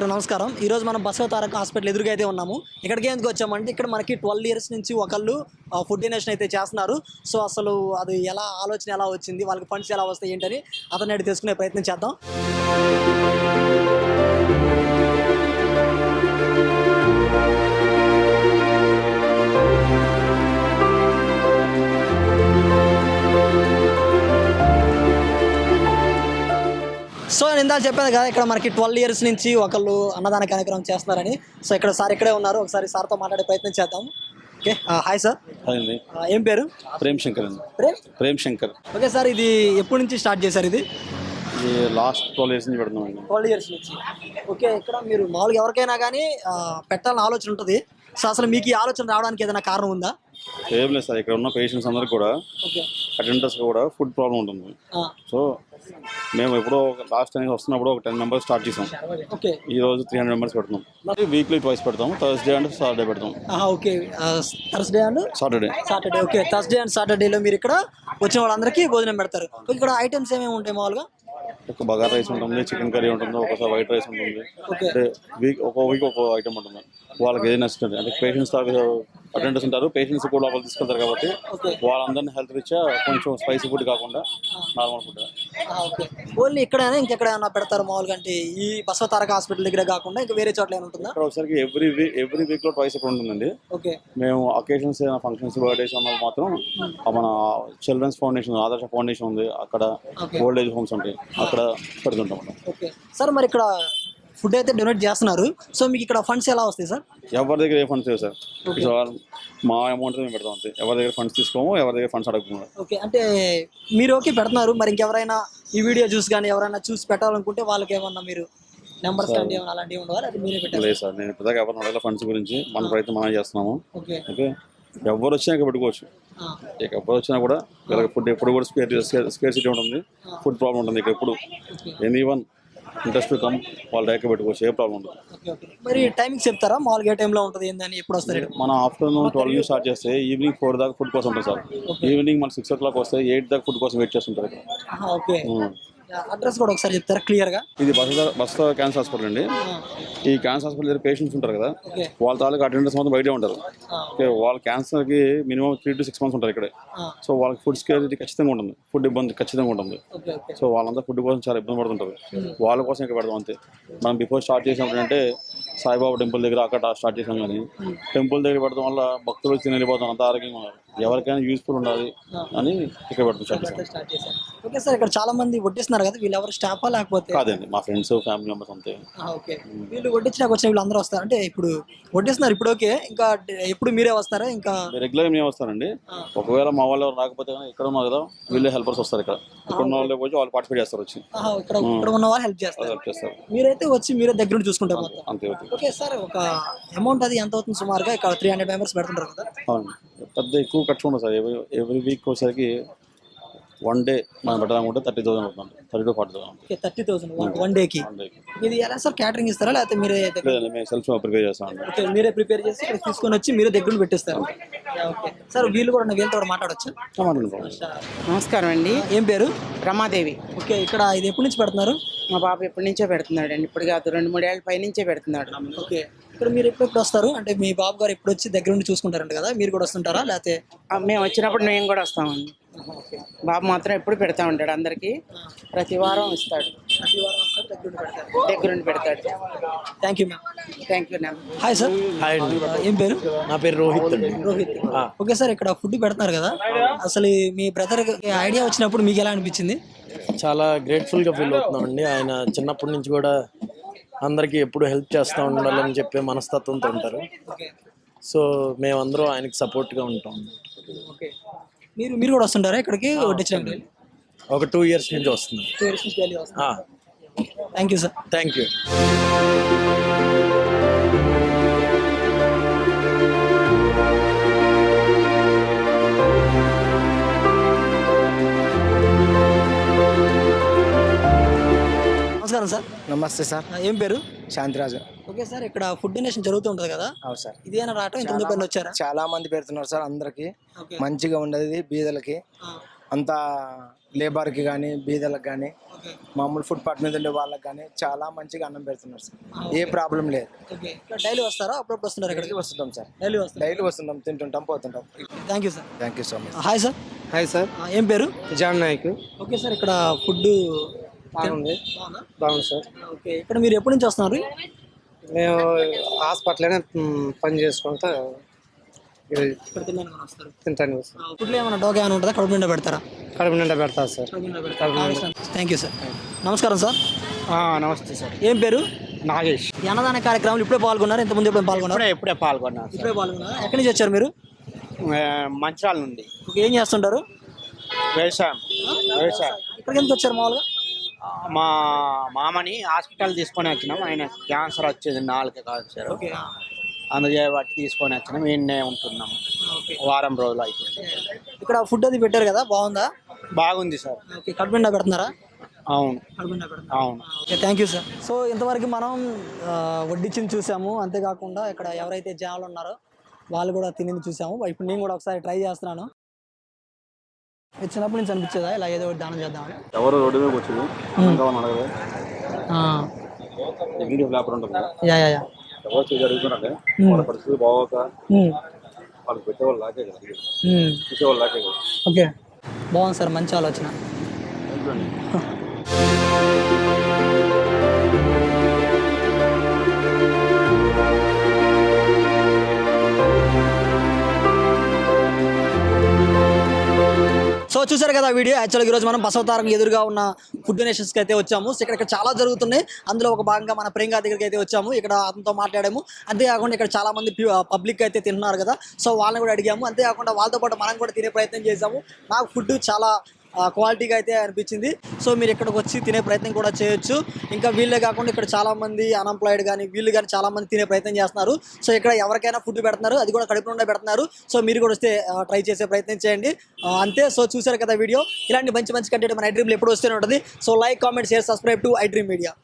నమస్కారం. ఈరోజు మనం బసవ తారక హాస్పిటల్ ఎదురుగా అయితే ఉన్నాము. ఇక్కడికి ఎందుకు వచ్చామంటే ఇక్కడ మనకి 12 ఇయర్స్ నుంచి ఒకళ్ళు ఫుడ్ డొనేషన్ అయితే చేస్తున్నారు. సో అసలు అది ఆలోచన ఎలా వచ్చింది, వాళ్ళకి ఫండ్స్ ఎలా వస్తాయి ఏంటని అతన్ని అడిగి తెలుసుకునే ప్రయత్నం చేద్దాం. సో నేను ఇందాక చెప్పాను కదా, ఇక్కడ మనకి 12 ఇయర్స్ నుంచి ఒకళ్ళు అన్నదాన కార్యక్రమం చేస్తున్నారని. సో ఇక్కడ సార్ ఇక్కడే ఉన్నారు, ఒకసారి సార్తో మాట్లాడే ప్రయత్నం చేద్దాం. Okay, hi sir. హాయ్ అండి. ఏం పేరు? ప్రేమ్ శంకర్ అండి. ప్రేమ్ శంకర్. ఓకే సార్, ఇది ఎప్పటి నుంచి స్టార్ట్ చేశారు? ఇది లాస్ట్ 12 ఇయర్స్ నుంచి పెడుతున్నాం అండి. 12 ఇయర్స్ నుంచి. ఓకే, ఇక్కడ మీరు మామూలుగా ఎవరికైనా కానీ పెట్టాలని ఆలోచన ఉంటుంది. సో అసలు మీకు ఈ ఆలోచన రావడానికి ఏదైనా కారణం ఉందా? ఏం లేదు సార్, ఇక్కడ ఉన్న పేషెంట్స్ అందరికి కూడా అటెండర్స్ కూడా ఫుడ్ ప్రాబ్లం ఉంటుంది. సో మేము ఎప్పుడో లాస్ట్ టైం వస్తున్నప్పుడు ఒక 10 మెంబర్స్ స్టార్ట్ చేసాం. ఈ రోజు 300 మెంబర్స్ పెడతాం. వీక్లీ ట్వైస్ పెడతాం. థర్స్డే అండ్ సాటర్డే పెడతాం. Okay, Thursday and Saturday. Okay, Thursday and సాటర్డేలో మీరు ఇక్కడ వచ్చిన వాళ్ళందరికీ భోజనం పెడతారు. ఇక్కడ ఐటమ్స్ ఏమేమి ఉంటాయి మామూలుగా? ఒక బగారా రైస్ ఉంటుంది, చికెన్ కర్రీ ఉంటుంది, ఒకసారి వైట్ రైస్ ఉంటుంది. అంటే వీక్ ఒక ఐటమ్ ఉంటుంది. వాళ్ళకి ఏది నచ్చుతుంది అంటే పేషెంట్స్ అటెండర్స్ ఉంటారు, పేషెంట్స్ కూడా లోపల తీసుకెళ్తారు కాబట్టి వాళ్ళందరినీ హెల్త్ రీత్యా కొంచెం స్పైసీ ఫుడ్ కాకుండా నార్మల్ ఫుడ్. ఓన్లీ ఇక్కడైనా ఇంకెక్కడైనా పెడతారు మామూలుగా? అంటే ఈ బసవ తారక హాస్పిటల్ దగ్గర కాకుండా ఇంకా వేరే చోట్ల ఏమైనా ఉంటుందా? ఇక్కడ ఒకసారి ఎవ్రీ వీక్ లో ట్వైస్ ఇక్కడ ఉంటుందండి. మేము అకేషన్స్ ఫంక్షన్స్ బర్త్డేస్ అన్నది మాత్రం మన చిల్డ్రన్స్ ఫౌండేషన్, ఆదర్శ ఫౌండేషన్ ఉంది, అక్కడ ఓల్డ్ ఏజ్ హోమ్స్ ఉంటాయి, అక్కడ పెడుతుంటాం. ఓకే సార్, మరి ఇక్కడ ఫుడ్ అయితే డొనేట్ చేస్తున్నారు. సో మీకు ఇక్కడ ఫండ్స్ ఎలా వస్తాయి సార్? ఎవరి దగ్గర ఏ ఫండ్స్ లేవు సార్. మా అమౌంట్ మేము పెడతాం అంతే. ఎవరి దగ్గర ఫండ్స్ తీసుకోము, ఎవరి దగ్గర ఫండ్స్ అడగకుండా. ఓకే, అంటే మీరు ఓకే పెడుతున్నారు, మరి ఇంకెవరైనా ఈ వీడియో చూసి కానీ ఎవరైనా చూసి పెట్టాలనుకుంటే వాళ్ళకి ఏమన్నా మీరు నెంబర్స్ కానీ అలాంటివి ఉండవాలి? అది మీరే పెట్టారు? లేదు సార్, నేను ఇప్పటిదాకా ఎవరిని అడగల. ఫండ్స్ గురించి మన ప్రయత్నం మనం చేస్తున్నాము. ఓకే, ఎవరు వచ్చినా ఇక్కడ పెట్టుకోవచ్చు. ఇక ఎవరు వచ్చినా కూడా వీళ్ళకి ఫుడ్ ఎప్పుడు కూడా స్కేర్ సిటీ ఉంటుంది, ఫుడ్ ప్రాబ్లం ఉంటుంది. ఇక్కడ ఎప్పుడు ఎనీవన్ ఇంట్రెస్ట్ కమ్ వాళ్ళ దగ్గర పెట్టుకోవచ్చు, ఏ ప్రాబ్లం ఉండదు. మరి టైమింగ్ చెప్తారా మామూలుగా ఏ టైంలో ఉంటుంది ఏందని? ఎప్పుడు వస్తారు? మన ఆఫ్టర్నూన్ 12 స్టార్ట్ చేస్తే ఈవినింగ్ 4 దాకా ఫుడ్ కోసం ఉంటుంది సార్. ఈవినింగ్ మన 6 o'clock వస్తే 8 దాకా ఫుడ్ కోసం వెయిట్ చేస్తుంటారు. ఓకే, అడ్రస్ కూడా ఒకసార్ చెప్తారా క్లియర్ గా? ఇది బసవ క్యాన్సర్ హాస్పిటల్ అండి. ఈ క్యాన్సర్ హాస్పిటల్ దగ్గర పేషెంట్స్ ఉంటారు కదా, వాళ్ళ తాలూకు అటెండర్స్ మొత్తం బయటే ఉంటారు. వాళ్ళ క్యాన్సర్ కి మినిమం 3 to 6 months ఉంటారు ఇక్కడే. సో వాళ్ళకి ఫుడ్ స్కేరిటీ ఖచ్చితంగా ఉంటుంది, ఫుడ్ ఇబ్బంది ఖచ్చితంగా ఉంటుంది. సో వాళ్ళంతా ఫుడ్ కోసం చాలా ఇబ్బంది పడుతుంటారు. వాళ్ళ కోసం ఇక్కడ పెడదాం అంతే. మనం బిఫోర్ స్టార్ట్ చేసినప్పుడు అంటే సాయిబాబా టెంపుల్ దగ్గర అక్కడ స్టార్ట్ చేసాం, కానీ టెంపుల్ దగ్గర పెడతాం వల్ల భక్తులు తిని వెళ్ళిపోతాం, అంత ఆరోగ్యంగా ఉన్నారు. ఎవరికైనా యూస్ఫుల్ ఉండాలి అని ఇక్కడ పెడతాం స్టార్ట్ చేసాం. ఓకే సార్, ఇక్కడ చాలా మంది వడ్డిస్తున్నారు కదా, వీళ్ళు ఎవరు స్టాఫా లేకపోతే? కాదండి, మా ఫ్రెండ్స్ ఫ్యామిలీ మెంబర్స్ అంతే. ఓకే, వీళ్ళు వడ్డించినాక వచ్చిన వీళ్ళు అందరూ వస్తారు అంటే ఇప్పుడు వడ్డిస్తున్నారు ఇప్పుడు. ఓకే, ఇంకా ఎప్పుడు మీరే వస్తారా? ఇంకా రెగ్యులర్ మేము వస్తారండి. ఒకవేళ మా వాళ్ళు ఎవరు రాకపోతే ఇక్కడ ఉన్నారు కదా, వీళ్ళే హెల్పర్స్ వస్తారు. ఇక్కడ ఉన్న వాళ్ళు వచ్చి వాళ్ళు పార్టిసిపేట్ చేస్తారు. వచ్చి ఇక్కడ ఉన్న వాళ్ళు హెల్ప్ చేస్తారు. మీరైతే వచ్చి మీరే దగ్గర నుంచి చూసుకుంటారు అంతే. ఓకే సార్, ఒక అమౌంట్ అది ఎంత అవుతుంది సుమారుగా? ఇక్కడ 300 మెంబర్స్ పెడుతుంటారు కదా. అవును, పెద్ద ఎక్కువ ఖర్చు ఉండదు సార్. ఎవ్రీ వీక్ వచ్చేసరికి 1 day మనం పెట్టాలనుకుంటే 30,000 అవుతుంది. 30 to 40,000. 30,000 1 డేకి. ఇది ఎలా సార్, క్యాటరింగ్ ఇస్తారా లేకపోతే మీరే? మేము సెల్ఫ్ ప్రిపేర్ చేస్తాం. ఓకే, మీరే ప్రిపేర్ చేసి ఇక్కడ తీసుకొని వచ్చి మీరే దగ్గర పెట్టిస్తారు. ఓకే సార్, వీళ్ళు కూడా వీళ్ళతో కూడా మాట్లాడొచ్చా? నమస్కారం అండి. ఏం పేరు? రమాదేవి. ఓకే, ఇక్కడ ఇది ఎప్పటి నుంచి పెడుతున్నారు? మా బాబు ఎప్పటి నుంచో పెడుతున్నాడు అండి, ఇప్పుడు కాదు 2-3 ఏళ్ళ పై నుంచే పెడుతున్నాడు. ఓకే, ఇక్కడ మీరు ఎప్పుడు వస్తారు? అంటే మీ బాబు గారు ఎప్పుడు వచ్చి దగ్గర నుండి చూసుకుంటారంట కదా, మీరు కూడా వస్తుంటారా లేకపోతే? మేము వచ్చినప్పుడు మేము కూడా వస్తామండి. బాబు మాత్రం ఎప్పుడు పెడతా ఉంటాడు, అందరికి ప్రతి వారం ఇస్తాడు, దగ్గరుండి పెడతాడు. Thank you ma'am. Thank you ma'am. Hi sir. Hi అండి. ఏం పేరు? నా పేరు రోహిత్ అండి. రోహిత్. ఓకే సార్, ఇక్కడ ఫుడ్ పెడతారు కదా, అసలు మీ బ్రదర్ ఐడియా వచ్చినప్పుడు మీకు ఎలా అనిపించింది? చాలా గ్రేట్ఫుల్గా ఫీల్ అవుతున్నామండి. ఆయన చిన్నప్పటి నుంచి కూడా అందరికీ ఎప్పుడు హెల్ప్ చేస్తూ ఉండాలని చెప్పే మనస్తత్వంతో ఉంటారు. సో మేమందరం ఆయనకి సపోర్ట్గా ఉంటాం. ఓకే, మీరు కూడా వస్తుంటారా ఇక్కడికి వడ్డించడానికి? ఒక 2 years నుంచి వస్తున్నాం. Thank you sir. Thank you. నమస్కారం సార్. నమస్తే సార్. ఏం పేరు? శాంతిరాజు. ఓకే సార్, ఇక్కడ ఫుడ్ డొనేషన్ జరుగుతూ ఉంటుంది కదా? అవును సార్. ఇదేనా రావటం? ఇంతమంది పైన వచ్చారా? చాలా మంది పెడుతున్నారు సార్, అందరికి మంచిగా ఉండేది, బీదలకి అంతా లేబర్కి కానీ బీదలకు కానీ మామూలు ఫుట్పాత్ మీద ఉండే వాళ్ళకి కానీ చాలా మంచిగా అన్నం పెడుతున్నారు సార్. ఏ ప్రాబ్లం లేదు. ఓకే ఇక్కడ డైలీ వస్తారా అప్పుడప్పుడు వస్తున్నారు ఇక్కడికి? డైలీ వస్తుంటాం సార్. డైలీ వస్తారు. డైలీ వస్తుంటాం, తింటుంటాం, పోతుంటాం. Thank you sir. Thank you so much. Hi sir. Hi sir, ఏం పేరు? జాన్ నాయక్. ఓకే సార్ ఇక్కడ ఫుడ్ బాగుంది. బాగుంది సార్. ఓకే ఇక్కడ మీరు ఎప్పటి నుంచి వస్తున్నారు? మేము హాస్పిటల్లోనే పని చేసుకుంటా ఇక్కడ తినడానికి వస్తారు. తింటాను సార్. ఫుడ్లో ఏమైనా డోగా ఏమైనా ఉంటుందా? కడుపు నిండా పెడతారా? కడుపు నిండా పెడతా సార్. Thank you sir. నమస్కారం సార్. నమస్తే సార్. ఏం పేరు? నాగేష్. ఈ అన్నదాన కార్యక్రమాలు ఇప్పుడే పాల్గొన్నారు? ఇంతకుముందు ఎప్పుడు పాల్గొన్నారు? ఇప్పుడే పాల్గొన్నాను సార్. ఇప్పుడే పాల్గొన్నారు. ఎక్కడి నుంచి వచ్చారు మీరు? మంచిరాల నుండి. ఓకే, ఏం చేస్తుంటారు? వ్యవసాయం. ఇక్కడికి ఎందుకు వచ్చారు మామూలుగా? మా మామని హాస్పిటల్ తీసుకొని వచ్చినాం. ఆయన క్యాన్సర్ వచ్చేది 4 క్యాన్సర్. ఓకే అందుకే బట్టి తీసుకొని వచ్చినాం. ఈయన్నే ఉంటున్నాం. వారం రోజులు అవుతుంది. ఇక్కడ ఫుడ్ అది పెట్టారు కదా, బాగుందా? బాగుంది సార్. ఓకే, కడుపు నిండా పెడుతున్నారా? అవును. అవును. Okay, thank you sir. So ఇంతవరకు మనం వడ్డించింది చూసాము, అంతేకాకుండా ఇక్కడ ఎవరైతే జనాలు ఉన్నారో వాళ్ళు కూడా తినేది చూసాము. ఇప్పుడు నేను కూడా ఒకసారి ట్రై చేస్తున్నాను. ఇది చిన్నప్పటి నుంచి అనిపించేదా ఇలా ఏదో ఒకటి దానం చేద్దామని? ఎవరు రోడ్డు మీద వచ్చింది అడగదు, వీడియో ఫ్లాపర్ ఉంటుంది. Yeah yeah yeah. ఎవరు జరుగుతుందంటే వాళ్ళ పరిస్థితి బాగోక వాళ్ళకి పెట్టేవాళ్ళు లాగే కదా, చూసేవాళ్ళు లాగే కదా. ఓకే, బాగుంది సార్, మంచి ఆలోచన. సో చూసారు కదా వీడియో. యాక్చువల్గా ఈరోజు మనం బసవతారం ఎదురుగా ఉన్న ఫుడ్ డొనేషన్స్కి అయితే వచ్చాము. సో ఇక్కడ చాలా జరుగుతున్నాయి. అందులో ఒక భాగంగా మన ప్రియాంక దగ్గరికి అయితే వచ్చాము. ఇక్కడ అతనితో మాట్లాడాము. అంతేకాకుండా ఇక్కడ చాలా మంది పబ్లిక్ అయితే తింటున్నారు కదా, సో వాళ్ళని కూడా అడిగాము. అంతేకాకుండా వాళ్ళతో పాటు మనం కూడా తినే ప్రయత్నం చేసాము. నాకు ఫుడ్ చాలా క్వాలిటీగా అయితే అనిపించింది. సో మీరు ఇక్కడికి వచ్చి తినే ప్రయత్నం కూడా చేయొచ్చు. ఇంకా వీళ్ళే కాకుండా ఇక్కడ చాలామంది అన్ఎంప్లాయిడ్ కానీ వీళ్ళు కానీ చాలామంది తినే ప్రయత్నం చేస్తున్నారు. సో ఇక్కడ ఎవరికైనా ఫుడ్ పెడుతున్నారు, అది కూడా కడుపు నిండా పెడుతున్నారు. సో మీరు కూడా వస్తే ట్రై చేసే ప్రయత్నం చేయండి. అంతే. సో చూసారు కదా వీడియో. ఇలాంటి మంచి మంచి కంటెంట్ మన ఐ డ్రీమ్లో ఎప్పుడు వస్తూనే ఉంటుంది. So like, comment, share, subscribe to I dream media.